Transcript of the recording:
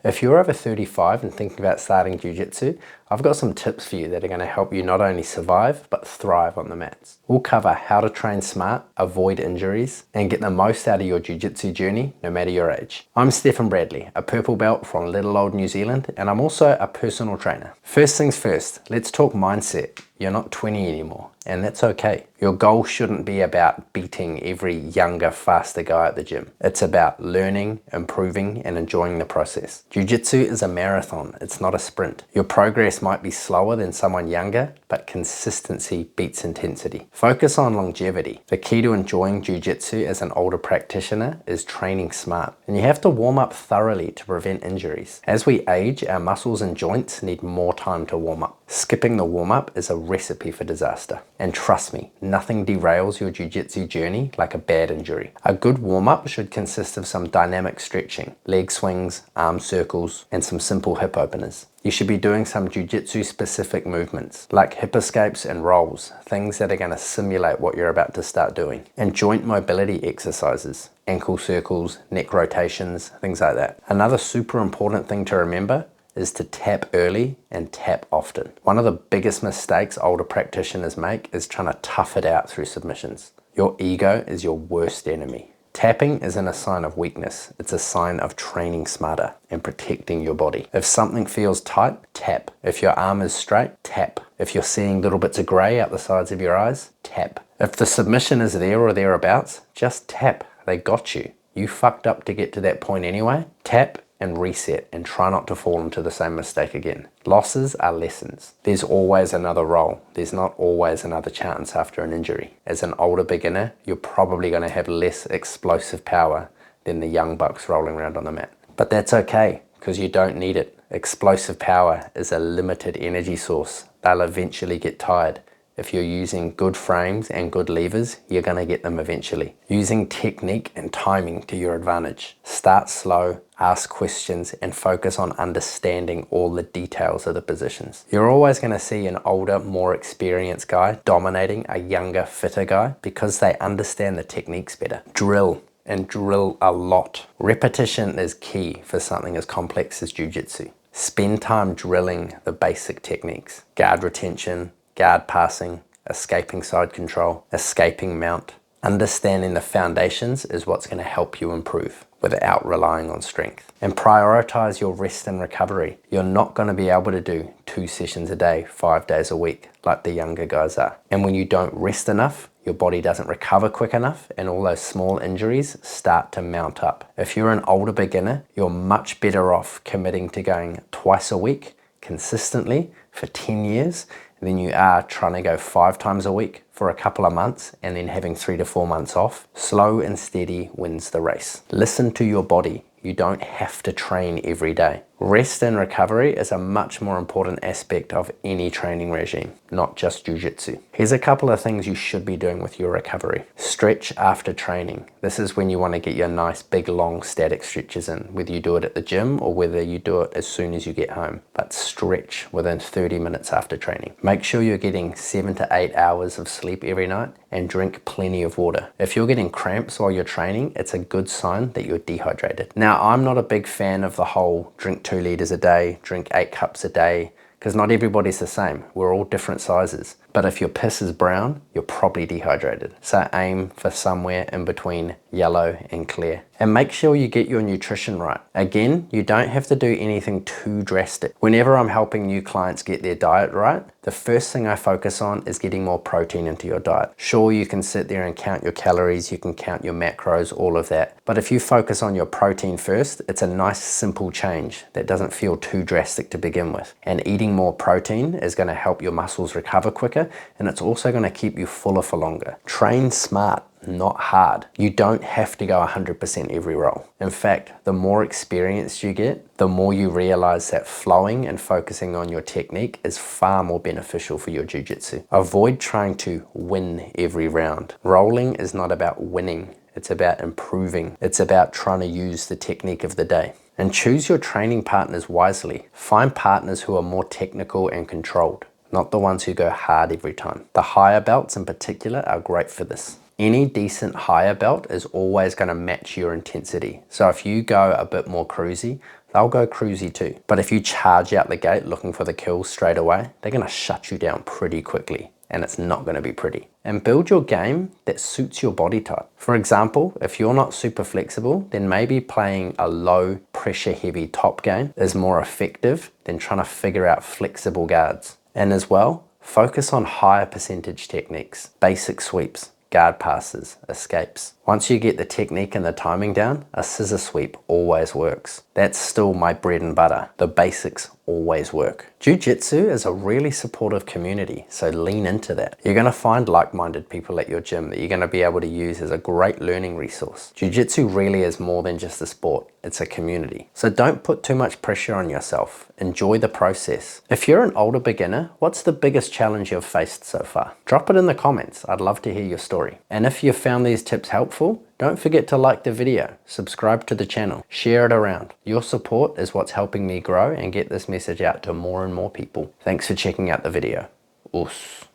If you're over 35 and thinking about starting Jiu-Jitsu, I've got some tips for you that are going to help you not only survive, but thrive on the mats. We'll cover how to train smart, avoid injuries, and get the most out of your Jiu-Jitsu journey, no matter your age. I'm Stephen Bradley, a purple belt from little old New Zealand, and I'm also a personal trainer. First things first, let's talk mindset. You're not 20 anymore, and that's okay. Your goal shouldn't be about beating every younger, faster guy at the gym. It's about learning, improving, and enjoying the process. Jiu-Jitsu is a marathon, it's not a sprint. Your progress might be slower than someone younger, but consistency beats intensity. Focus on longevity. The key to enjoying Jiu-Jitsu as an older practitioner is training smart, and you have to warm up thoroughly to prevent injuries. As we age, our muscles and joints need more time to warm up. Skipping the warm-up is a recipe for disaster. And trust me, nothing derails your Jiu-Jitsu journey like a bad injury. A good warm-up should consist of some dynamic stretching, leg swings, arm circles, and some simple hip openers. You should be doing some Jiu-Jitsu specific movements, like hip escapes and rolls, things that are going to simulate what you're about to start doing. And joint mobility exercises, ankle circles, neck rotations, things like that. Another super important thing to remember is to tap early and tap often. One of the biggest mistakes older practitioners make is trying to tough it out through submissions. Your ego is your worst enemy. Tapping isn't a sign of weakness, it's a sign of training smarter and protecting your body. If something feels tight, tap. If your arm is straight, tap. If you're seeing little bits of grey out the sides of your eyes, tap. If the submission is there or thereabouts, just tap. They got you. You fucked up to get to that point anyway. Tap and reset, and try not to fall into the same mistake again. Losses are lessons. There's always another roll. There's not always another chance after an injury. As an older beginner, you're probably going to have less explosive power than the young bucks rolling around on the mat. But that's okay, because you don't need it. Explosive power is a limited energy source. They'll eventually get tired. If you're using good frames and good levers, you're going to get them eventually. Using technique and timing to your advantage. Start slow, ask questions, and focus on understanding all the details of the positions. You're always going to see an older, more experienced guy dominating a younger, fitter guy because they understand the techniques better. Drill, and drill a lot. Repetition is key for something as complex as Jiu-Jitsu. Spend time drilling the basic techniques. Guard retention, guard passing, escaping side control, escaping mount. Understanding the foundations is what's going to help you improve without relying on strength. And prioritize your rest and recovery. You're not going to be able to do 2 sessions a day, 5 days a week, like the younger guys are. And when you don't rest enough, your body doesn't recover quick enough, and all those small injuries start to mount up. If you're an older beginner, you're much better off committing to going twice a week consistently for 10 years than you are trying to go 5 times a week for a couple of months and then having 3 to 4 months off. Slow and steady wins the race. Listen to your body. You don't have to train every day. Rest and recovery is a much more important aspect of any training regime, not just Jiu-Jitsu. Here's a couple of things you should be doing with your recovery. Stretch after training. This is when you want to get your nice big long static stretches in, whether you do it at the gym or whether you do it as soon as you get home. But stretch within 30 minutes after training. Make sure you're getting 7 to 8 hours of sleep every night and drink plenty of water. If you're getting cramps while you're training, it's a good sign that you're dehydrated. Now, I'm not a big fan of the whole drink 2 liters a day, drink 8 cups a day, because not everybody's the same. We're all different sizes. But if your piss is brown, you're probably dehydrated. So aim for somewhere in between yellow and clear. And make sure you get your nutrition right. Again, you don't have to do anything too drastic. Whenever I'm helping new clients get their diet right, the first thing I focus on is getting more protein into your diet. Sure, you can sit there and count your calories, you can count your macros, all of that. But if you focus on your protein first, it's a nice simple change that doesn't feel too drastic to begin with. And eating more protein is going to help your muscles recover quicker, and it's also going to keep you fuller for longer. Train smart, not hard. You don't have to go 100% every roll. In fact, the more experienced you get, the more you realize that flowing and focusing on your technique is far more beneficial for your jiu-jitsu. Avoid trying to win every round. Rolling is not about winning. It's about improving. It's about trying to use the technique of the day. And choose your training partners wisely. Find partners who are more technical and controlled, not the ones who go hard every time. The higher belts in particular are great for this. Any decent higher belt is always going to match your intensity. So if you go a bit more cruisy, they'll go cruisy too. But if you charge out the gate looking for the kills straight away, they're gonna shut you down pretty quickly, and it's not gonna be pretty. And build your game that suits your body type. For example, if you're not super flexible, then maybe playing a low pressure heavy top game is more effective than trying to figure out flexible guards. And as well, focus on higher percentage techniques, basic sweeps, guard passes, escapes. Once you get the technique and the timing down, a scissor sweep always works. That's still my bread and butter. The basics always work. Jiu-Jitsu is a really supportive community, so lean into that. You're gonna find like-minded people at your gym that you're gonna be able to use as a great learning resource. Jiu-Jitsu really is more than just a sport, it's a community. So don't put too much pressure on yourself. Enjoy the process. If you're an older beginner, what's the biggest challenge you've faced so far? Drop it in the comments. I'd love to hear your story. And if you found these tips helpful, don't forget to like the video, subscribe to the channel, share it around. Your support is what's helping me grow and get this message out to more and more people. Thanks for checking out the video. Us.